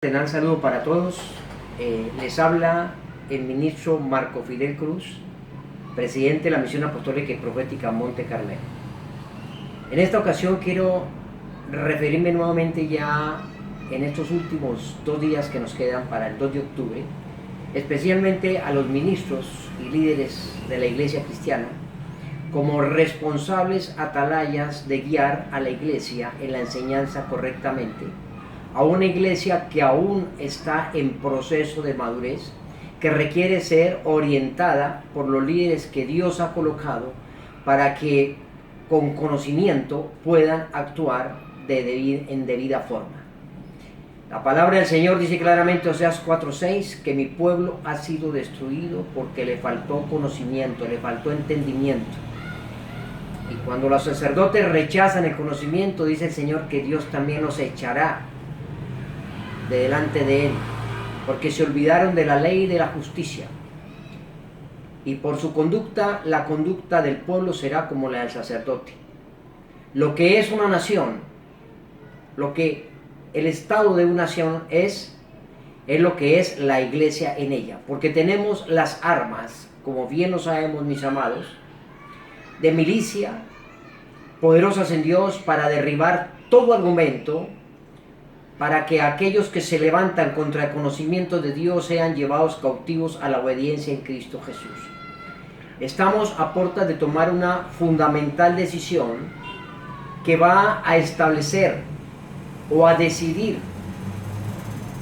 Un saludo para todos. Les habla el ministro Marco Fidel Cruz, presidente de la Misión Apostólica y Profética Monte Carmelo. En esta ocasión quiero referirme nuevamente ya en estos últimos 2 días que nos quedan para el 2 de octubre, especialmente a los ministros y líderes de la Iglesia cristiana como responsables atalayas de guiar a la Iglesia en la enseñanza correctamente, a una iglesia que aún está en proceso de madurez, que requiere ser orientada por los líderes que Dios ha colocado para que con conocimiento puedan actuar en debida forma. La palabra del Señor dice claramente, Oseas 4:6, que mi pueblo ha sido destruido porque le faltó conocimiento, le faltó entendimiento. Y cuando los sacerdotes rechazan el conocimiento, dice el Señor que Dios también los echará de delante de él, porque se olvidaron de la ley y de la justicia, y por su conducta, la conducta del pueblo será como la del sacerdote. Lo que es una nación, lo que el estado de una nación es lo que es la iglesia en ella, porque tenemos las armas, como bien lo sabemos, mis amados, de milicia, poderosas en Dios para derribar todo argumento, para que aquellos que se levantan contra el conocimiento de Dios sean llevados cautivos a la obediencia en Cristo Jesús. Estamos a puertas de tomar una fundamental decisión que va a establecer o a decidir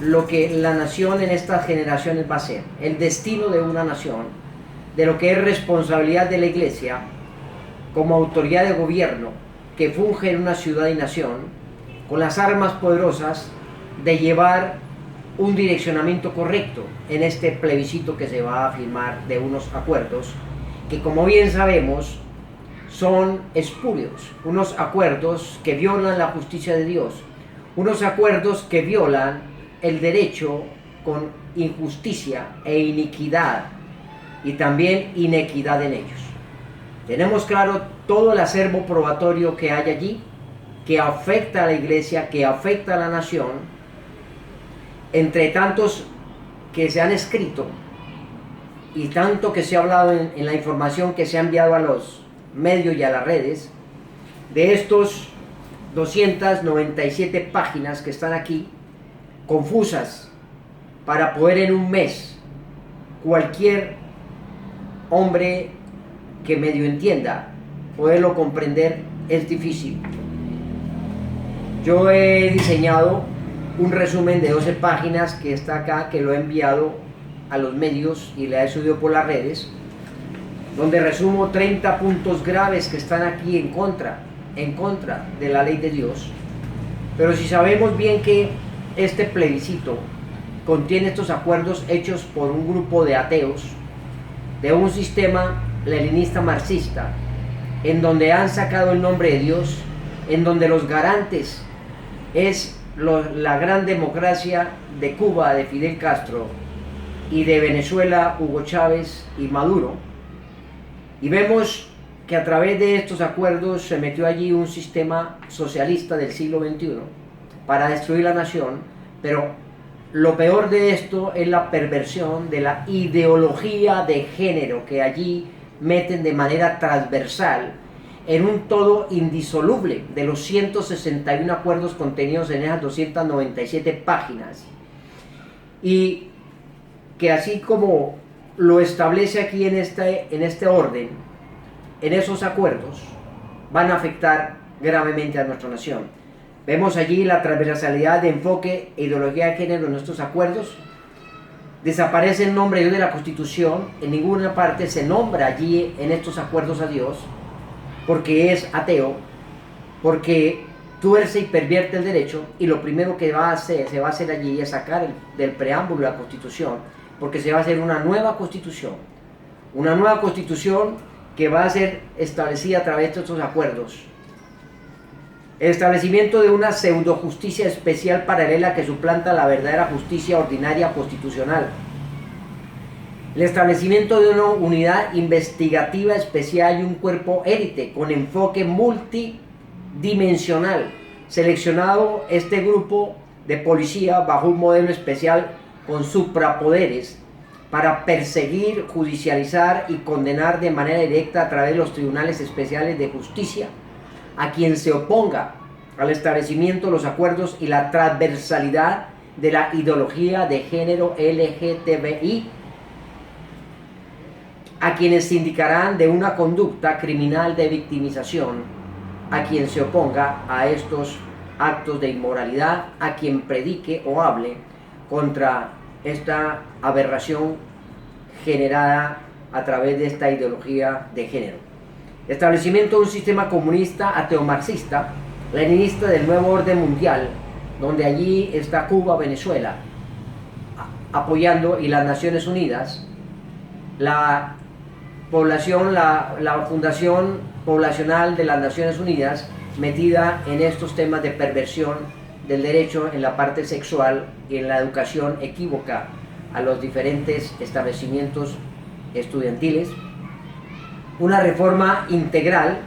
lo que la nación en estas generaciones va a ser, el destino de una nación, de lo que es responsabilidad de la Iglesia como autoridad de gobierno que funge en una ciudad y nación, con las armas poderosas de llevar un direccionamiento correcto en este plebiscito que se va a firmar de unos acuerdos que, como bien sabemos, son espurios, unos acuerdos que violan la justicia de Dios, unos acuerdos que violan el derecho con injusticia e iniquidad y también inequidad en ellos. Tenemos claro todo el acervo probatorio que hay allí, que afecta a la iglesia, que afecta a la nación, entre tantos que se han escrito y tanto que se ha hablado en la información que se ha enviado a los medios y a las redes, de estos 297 páginas que están aquí, confusas, para poder en un mes cualquier hombre que medio entienda poderlo comprender, es difícil. Yo he diseñado un resumen de 12 páginas que está acá, que lo he enviado a los medios y la he subido por las redes, donde resumo 30 puntos graves que están aquí en contra de la ley de Dios. Pero si sabemos bien que este plebiscito contiene estos acuerdos hechos por un grupo de ateos, de un sistema leninista marxista, en donde han sacado el nombre de Dios, en donde los garantes es la gran democracia de Cuba, de Fidel Castro, y de Venezuela, Hugo Chávez y Maduro. Y vemos que a través de estos acuerdos se metió allí un sistema socialista del siglo XXI para destruir la nación, pero lo peor de esto es la perversión de la ideología de género que allí meten de manera transversal en un todo indisoluble de los 161 acuerdos contenidos en esas 297 páginas, y que así como lo establece aquí en este orden, en esos acuerdos van a afectar gravemente a nuestra nación. Vemos allí la transversalidad de enfoque e ideología de género en nuestros acuerdos. Desaparece el nombre de Dios de la Constitución, en ninguna parte se nombra allí en estos acuerdos a Dios, porque es ateo, porque tuerce y pervierte el derecho, y lo primero que se va a hacer allí es sacar del preámbulo de la Constitución, porque se va a hacer una nueva Constitución que va a ser establecida a través de estos acuerdos. El establecimiento de una pseudo justicia especial paralela que suplanta la verdadera justicia ordinaria constitucional. El establecimiento de una unidad investigativa especial y un cuerpo élite con enfoque multidimensional. Seleccionado este grupo de policía bajo un modelo especial con suprapoderes para perseguir, judicializar y condenar de manera directa a través de los tribunales especiales de justicia a quien se oponga al establecimiento de los acuerdos y la transversalidad de la ideología de género LGTBI, a quienes se indicarán de una conducta criminal de victimización, a quien se oponga a estos actos de inmoralidad, a quien predique o hable contra esta aberración generada a través de esta ideología de género. Establecimiento de un sistema comunista ateo-marxista, leninista del nuevo orden mundial, donde allí está Cuba, Venezuela, apoyando, y las Naciones Unidas, la población, la Fundación Poblacional de las Naciones Unidas, metida en estos temas de perversión del derecho en la parte sexual y en la educación equívoca a los diferentes establecimientos estudiantiles. Una reforma integral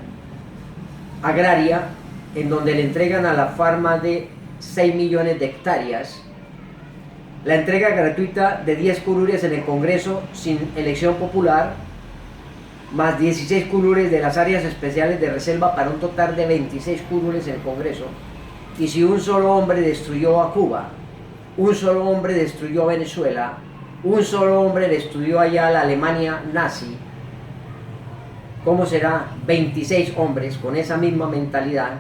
agraria en donde le entregan a la FARC más de 6 millones de hectáreas, la entrega gratuita de 10 curules en el Congreso sin elección popular, más 16 curules de las áreas especiales de reserva para un total de 26 curules en el Congreso. Y si un solo hombre destruyó a Cuba, un solo hombre destruyó a Venezuela, un solo hombre destruyó allá a la Alemania nazi, ¿cómo será 26 hombres con esa misma mentalidad,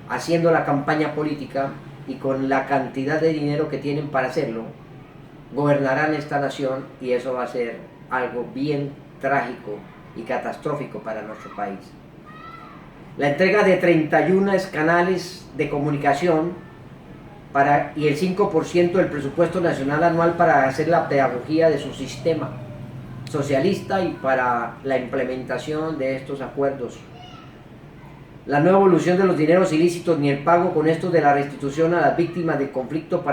haciendo la campaña política y con la cantidad de dinero que tienen para hacerlo, gobernarán esta nación? Y eso va a ser algo bien trágico y catastrófico para nuestro país. La entrega de 31 canales de comunicación y el 5% del presupuesto nacional anual para hacer la pedagogía de su sistema socialista y para la implementación de estos acuerdos. La nueva evolución de los dineros ilícitos, ni el pago con estos de la restitución a las víctimas del conflicto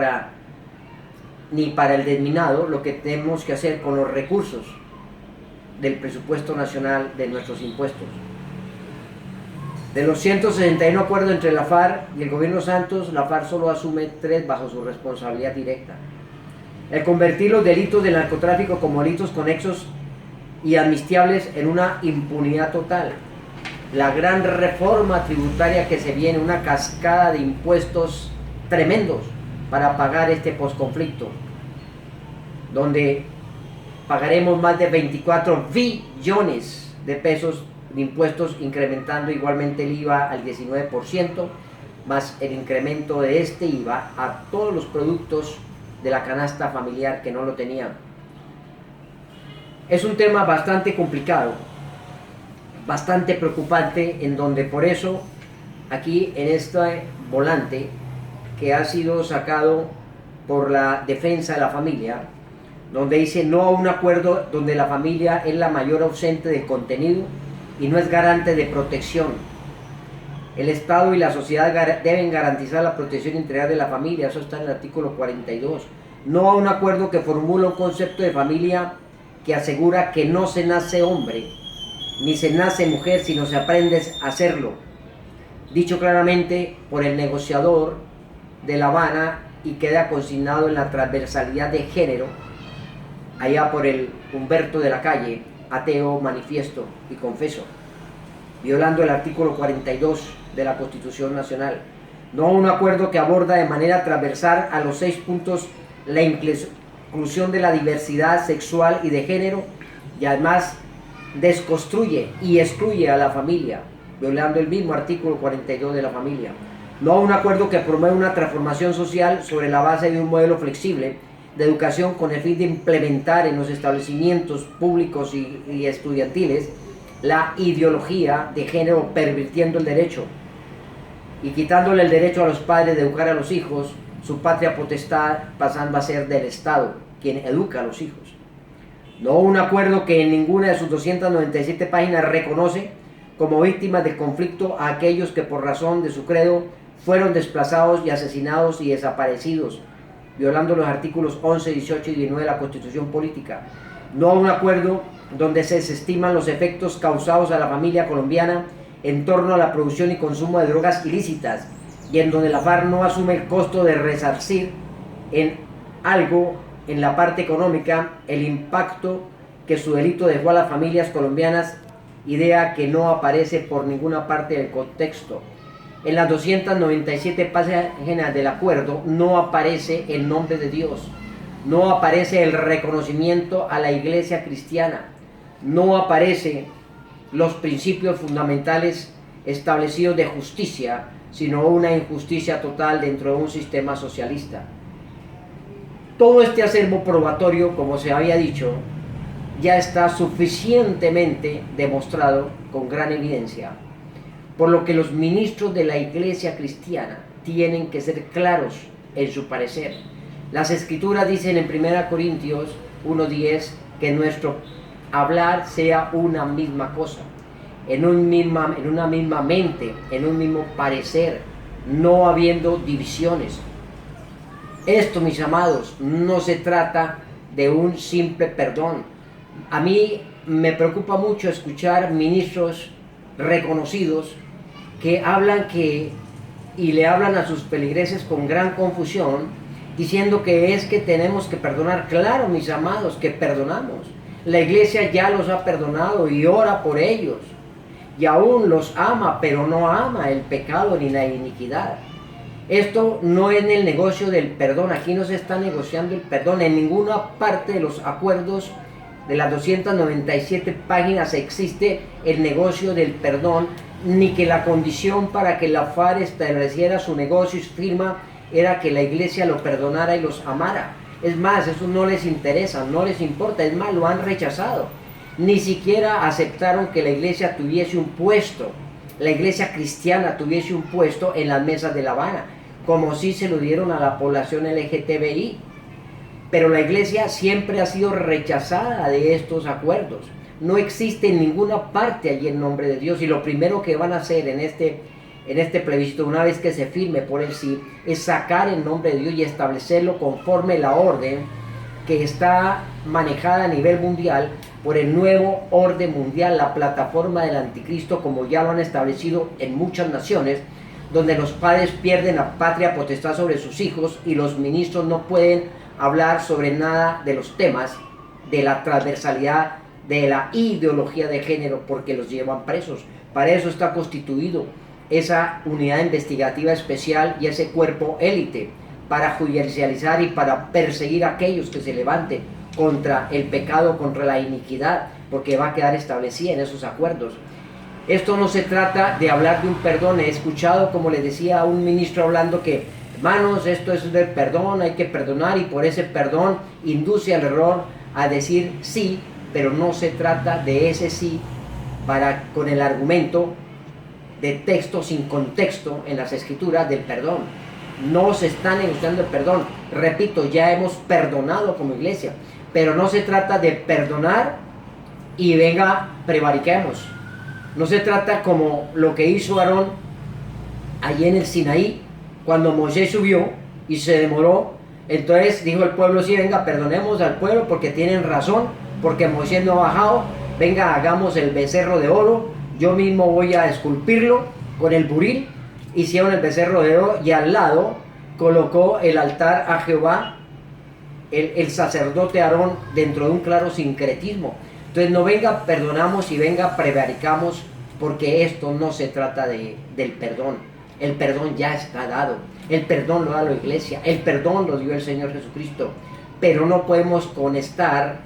ni para el desminado, lo que tenemos que hacer con los recursos del presupuesto nacional de nuestros impuestos. De los 161 acuerdos entre la FARC y el gobierno Santos, la FARC solo asume 3 bajo su responsabilidad directa. El convertir los delitos del narcotráfico como delitos conexos y amnistiables en una impunidad total. La gran reforma tributaria que se viene, una cascada de impuestos tremendos para pagar este posconflicto, donde pagaremos más de 24 billones de pesos de impuestos, incrementando igualmente el IVA al 19%, más el incremento de este IVA a todos los productos de la canasta familiar que no lo tenían. Es un tema bastante complicado, bastante preocupante, en donde por eso aquí en este volante que ha sido sacado por la defensa de la familia, donde dice no a un acuerdo donde la familia es la mayor ausente del contenido y no es garante de protección. El Estado y la sociedad deben garantizar la protección integral de la familia, eso está en el artículo 42. No a un acuerdo que formula un concepto de familia que asegura que no se nace hombre, ni se nace mujer, sino se aprende a hacerlo. Dicho claramente por el negociador de La Habana y queda consignado en la transversalidad de género, allá por el Humberto de la Calle, ateo, manifiesto y confeso, violando el artículo 42 de la Constitución Nacional. No un acuerdo que aborda de manera transversal a los 6 puntos la inclusión de la diversidad sexual y de género, y además desconstruye y excluye a la familia, violando el mismo artículo 42 de la familia. No un acuerdo que promueve una transformación social sobre la base de un modelo flexible de educación con el fin de implementar en los establecimientos públicos y estudiantiles la ideología de género, pervirtiendo el derecho y quitándole el derecho a los padres de educar a los hijos, su patria potestad pasando a ser del Estado, quien educa a los hijos. No un acuerdo que en ninguna de sus 297 páginas reconoce como víctimas del conflicto a aquellos que por razón de su credo fueron desplazados y asesinados y desaparecidos, violando los artículos 11, 18 y 19 de la Constitución Política. No un acuerdo donde se desestiman los efectos causados a la familia colombiana en torno a la producción y consumo de drogas ilícitas, y en donde la FARC no asume el costo de resarcir en algo, en la parte económica, el impacto que su delito dejó a las familias colombianas, idea que no aparece por ninguna parte del contexto. En las 297 páginas del acuerdo no aparece el nombre de Dios, no aparece el reconocimiento a la iglesia cristiana, no aparece los principios fundamentales establecidos de justicia, sino una injusticia total dentro de un sistema socialista. Todo este acervo probatorio, como se había dicho, ya está suficientemente demostrado con gran evidencia, por lo que los ministros de la iglesia cristiana tienen que ser claros en su parecer. Las escrituras dicen en 1 Corintios 1:10 que nuestro hablar sea una misma cosa, en una misma mente, en un mismo parecer, no habiendo divisiones. Esto, mis amados, no se trata de un simple perdón. A mí me preocupa mucho escuchar ministros reconocidos que hablan y le hablan a sus feligreses con gran confusión, diciendo que es que tenemos que perdonar. Claro, mis amados, que perdonamos. La iglesia ya los ha perdonado y ora por ellos. Y aún los ama, pero no ama el pecado ni la iniquidad. Esto no es el negocio del perdón. Aquí no se está negociando el perdón. En ninguna parte de los acuerdos de las 297 páginas existe el negocio del perdón, ni que la condición para que la FARC estableciera su negocio y su firma era que la iglesia lo perdonara y los amara. Es más, eso no les interesa, no les importa, es más, lo han rechazado. Ni siquiera aceptaron que la iglesia tuviese un puesto, la iglesia cristiana tuviese un puesto en las mesas de La Habana, como si se lo dieron a la población LGTBI. Pero la iglesia siempre ha sido rechazada de estos acuerdos. No existe en ninguna parte allí el nombre de Dios, y lo primero que van a hacer en este plebiscito, una vez que se firme por el sí, es sacar el nombre de Dios y establecerlo conforme la orden que está manejada a nivel mundial por el nuevo orden mundial, la plataforma del anticristo, como ya lo han establecido en muchas naciones, donde los padres pierden la patria potestad sobre sus hijos y los ministros no pueden hablar sobre nada de los temas de la transversalidad de la ideología de género, porque los llevan presos. Para eso está constituido esa unidad investigativa especial y ese cuerpo élite, para judicializar y para perseguir a aquellos que se levanten contra el pecado, contra la iniquidad, porque va a quedar establecida en esos acuerdos. Esto no se trata de hablar de un perdón. He escuchado, como les decía, a un ministro hablando que, hermanos, esto es del perdón, hay que perdonar, y por ese perdón induce al error a decir sí, pero no se trata de ese sí con el argumento de texto sin contexto en las escrituras del perdón. No se está negociando el perdón. Repito, ya hemos perdonado como iglesia, pero no se trata de perdonar y venga, prevariquemos. No se trata como lo que hizo Aarón allí en el Sinaí, cuando Moisés subió y se demoró. Entonces dijo el pueblo: sí, venga, perdonemos al pueblo porque tienen razón, porque Moisés no ha bajado. Venga, hagamos el becerro de oro, yo mismo voy a esculpirlo con el buril. Hicieron el becerro de oro y al lado colocó el altar a Jehová, el sacerdote Aarón, dentro de un claro sincretismo. Entonces no venga, perdonamos, y venga, prevaricamos, porque esto no se trata del perdón. El perdón ya está dado, el perdón lo da la iglesia, el perdón lo dio el Señor Jesucristo, pero no podemos estar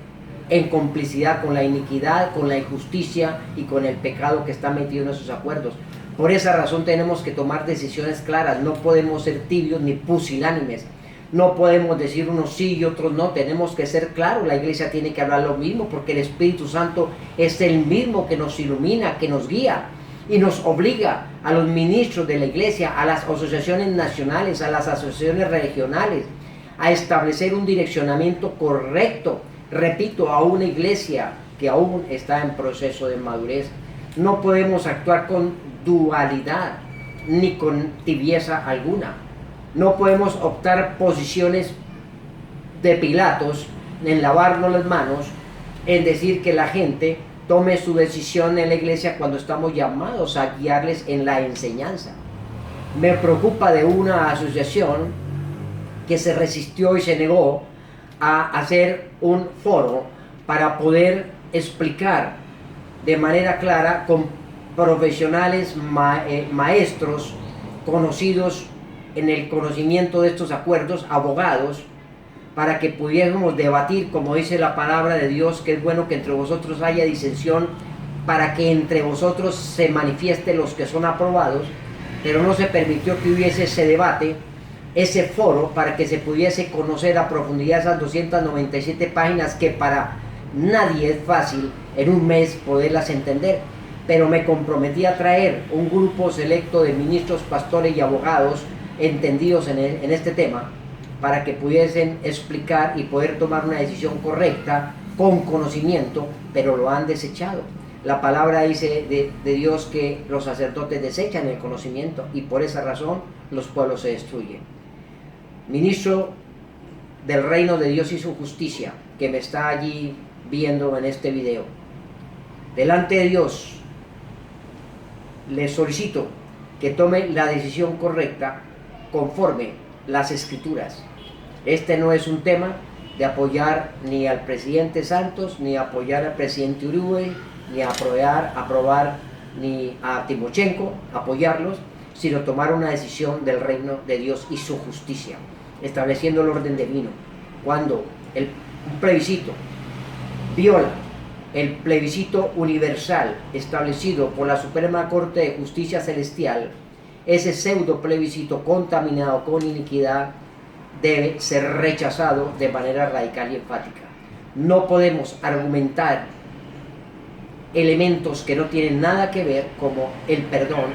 en complicidad con la iniquidad, con la injusticia y con el pecado que está metido en esos acuerdos. Por esa razón tenemos que tomar decisiones claras. No podemos ser tibios ni pusilánimes. No podemos decir unos sí y otros no. Tenemos que ser claros. La iglesia tiene que hablar lo mismo, porque el Espíritu Santo es el mismo que nos ilumina, que nos guía y nos obliga a los ministros de la iglesia, a las asociaciones nacionales, a las asociaciones regionales, a establecer un direccionamiento correcto. Repito, a una iglesia que aún está en proceso de madurez. No podemos actuar con dualidad ni con tibieza alguna. No podemos optar posiciones de Pilatos en lavarnos las manos, en decir que la gente tome su decisión en la iglesia cuando estamos llamados a guiarles en la enseñanza. me preocupa de una asociación que se resistió y se negó a hacer un foro para poder explicar de manera clara con profesionales, maestros conocidos en el conocimiento de estos acuerdos, abogados, para que pudiéramos debatir, como dice la palabra de Dios, que es bueno que entre vosotros haya disensión, para que entre vosotros se manifieste los que son aprobados, pero no se permitió que hubiese ese debate, ese foro, para que se pudiese conocer a profundidad esas 297 páginas que para nadie es fácil en un mes poderlas entender, pero me comprometí a traer un grupo selecto de ministros, pastores y abogados entendidos en este tema, para que pudiesen explicar y poder tomar una decisión correcta, con conocimiento, pero lo han desechado. La palabra dice de Dios que los sacerdotes desechan el conocimiento y por esa razón los pueblos se destruyen. Ministro del reino de Dios y su justicia, que me está allí viendo en este video, delante de Dios le solicito que tome la decisión correcta conforme las escrituras. Este no es un tema de apoyar ni al presidente Santos, ni apoyar al presidente Uribe, ni aprobar ni a Timochenko, apoyarlos, sino tomar una decisión del reino de Dios y su justicia, estableciendo el orden divino. Cuando un plebiscito viola el plebiscito universal establecido por la Suprema Corte de Justicia Celestial, ese pseudo plebiscito contaminado con iniquidad debe ser rechazado de manera radical y enfática. No podemos argumentar elementos que no tienen nada que ver, como el perdón,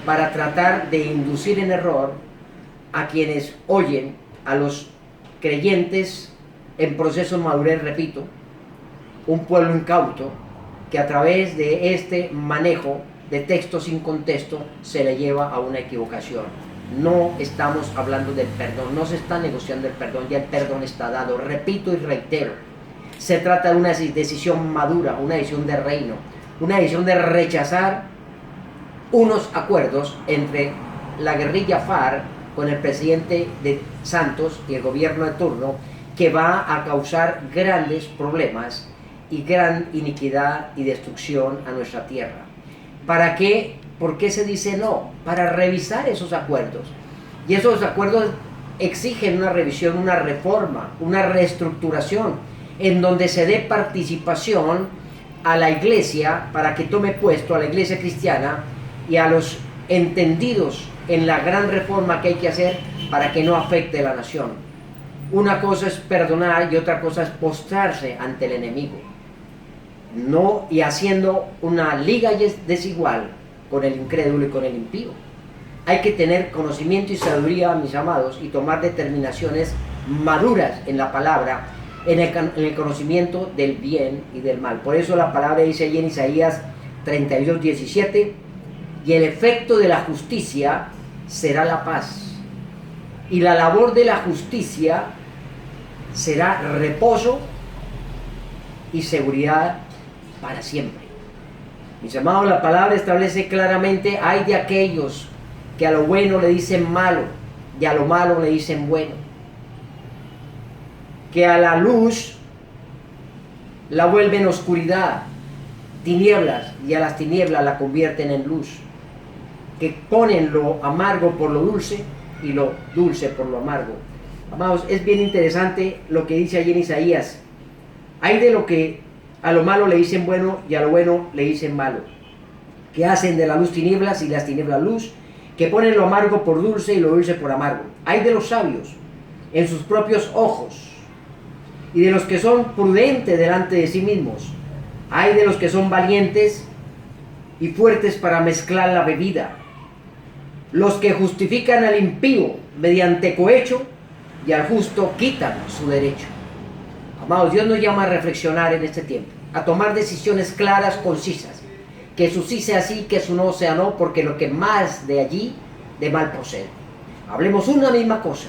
para tratar de inducir en error a quienes oyen, a los creyentes en proceso de madurez, repito, un pueblo incauto que a través de este manejo de texto sin contexto se le lleva a una equivocación. No estamos hablando del perdón, no se está negociando el perdón, ya el perdón está dado. Repito y reitero, se trata de una decisión madura, una decisión de reino, una decisión de rechazar unos acuerdos entre la guerrilla FARC con el presidente de Santos y el gobierno de turno, que va a causar grandes problemas y gran iniquidad y destrucción a nuestra tierra. ¿Para qué? ¿Por qué se dice no? Para revisar esos acuerdos. Y esos acuerdos exigen una revisión, una reforma, una reestructuración, en donde se dé participación a la iglesia para que tome puesto, a la iglesia cristiana y a los entendidos en la gran reforma que hay que hacer para que no afecte a la nación. Una cosa es perdonar y otra cosa es postrarse ante el enemigo. No, y haciendo una liga desigual con el incrédulo y con el impío. Hay que tener conocimiento y sabiduría, mis amados, y tomar determinaciones maduras en la palabra, en el conocimiento del bien y del mal. Por eso la palabra dice allí en Isaías 32:17, y el efecto de la justicia será la paz, y la labor de la justicia será reposo y seguridad para siempre. Mis amados, la palabra establece claramente: hay de aquellos que a lo bueno le dicen malo y a lo malo le dicen bueno, que a la luz la vuelven oscuridad, tinieblas, y a las tinieblas la convierten en luz, que ponen lo amargo por lo dulce y lo dulce por lo amargo. Amados, es bien interesante lo que dice allí en Isaías. Hay de lo que a lo malo le dicen bueno y a lo bueno le dicen malo, que hacen de la luz tinieblas y las tinieblas luz, que ponen lo amargo por dulce y lo dulce por amargo. Hay de los sabios en sus propios ojos, y de los que son prudentes delante de sí mismos. Hay de los que son valientes y fuertes para mezclar la bebida, los que justifican al impío mediante cohecho y al justo quitan su derecho. Amados, Dios nos llama a reflexionar en este tiempo, a tomar decisiones claras, concisas, que su sí sea sí, que su no sea no, porque lo que más de allí, de mal procede. Hablemos una misma cosa,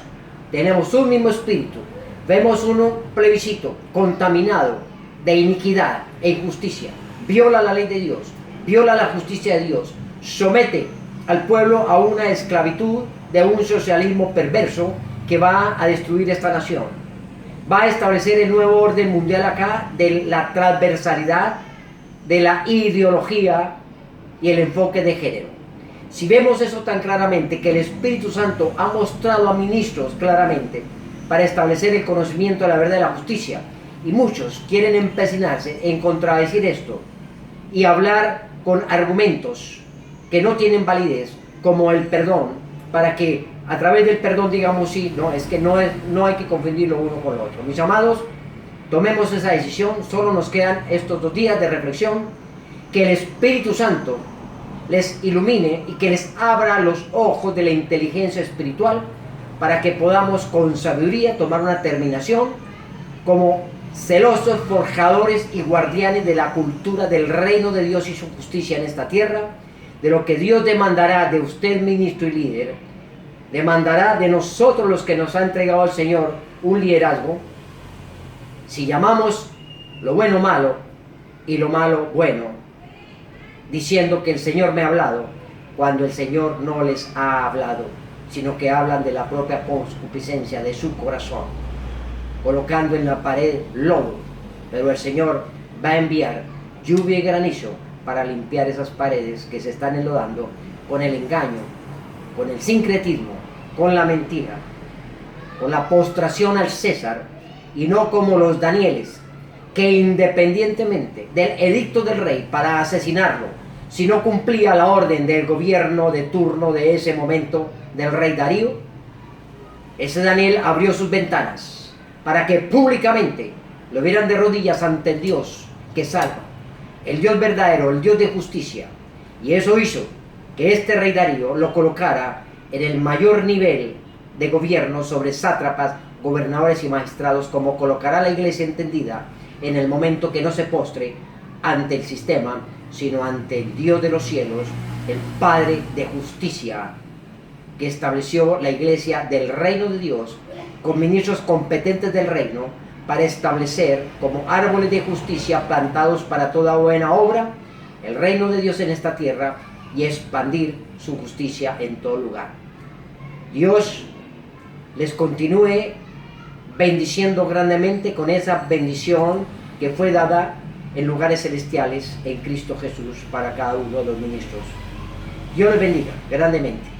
tenemos un mismo espíritu, vemos un plebiscito contaminado de iniquidad e injusticia, viola la ley de Dios, viola la justicia de Dios, somete al pueblo a una esclavitud de un socialismo perverso que va a destruir esta nación. Va a establecer el nuevo orden mundial acá de la transversalidad, de la ideología y el enfoque de género. Si vemos eso tan claramente, que el Espíritu Santo ha mostrado a ministros claramente para establecer el conocimiento de la verdad y la justicia, y muchos quieren empecinarse en contradecir esto y hablar con argumentos que no tienen validez, como el perdón, para que a través del perdón digamos sí, no, es que no hay que confundir lo uno con lo otro. Mis amados, tomemos esa decisión. Solo nos quedan estos 2 días de reflexión. Que el Espíritu Santo les ilumine y que les abra los ojos de la inteligencia espiritual para que podamos con sabiduría tomar una terminación como celosos forjadores y guardianes de la cultura del reino de Dios y su justicia en esta tierra, de lo que Dios demandará de usted, ministro y líder, demandará de nosotros los que nos ha entregado el Señor un liderazgo. Si llamamos lo bueno malo y lo malo bueno, diciendo que el Señor me ha hablado, cuando el Señor no les ha hablado, sino que hablan de la propia concupiscencia de su corazón, colocando en la pared lodo, pero el Señor va a enviar lluvia y granizo para limpiar esas paredes que se están enlodando con el engaño, con el sincretismo, con la mentira, con la postración al César, y no como los Danieles, que independientemente del edicto del rey para asesinarlo, si no cumplía la orden del gobierno de turno de ese momento del rey Darío, ese Daniel abrió sus ventanas para que públicamente lo vieran de rodillas ante el Dios que salva, el Dios verdadero, el Dios de justicia. Y eso hizo que este rey Darío lo colocara en el mayor nivel de gobierno sobre sátrapas, gobernadores y magistrados, como colocará la iglesia entendida en el momento que no se postre ante el sistema, sino ante el Dios de los cielos, el Padre de justicia, que estableció la iglesia del reino de Dios con ministros competentes del reino para establecer como árboles de justicia plantados para toda buena obra el reino de Dios en esta tierra y expandir su justicia en todo lugar. Dios les continúe bendiciendo grandemente con esa bendición que fue dada en lugares celestiales en Cristo Jesús para cada uno de los ministros. Dios les bendiga grandemente.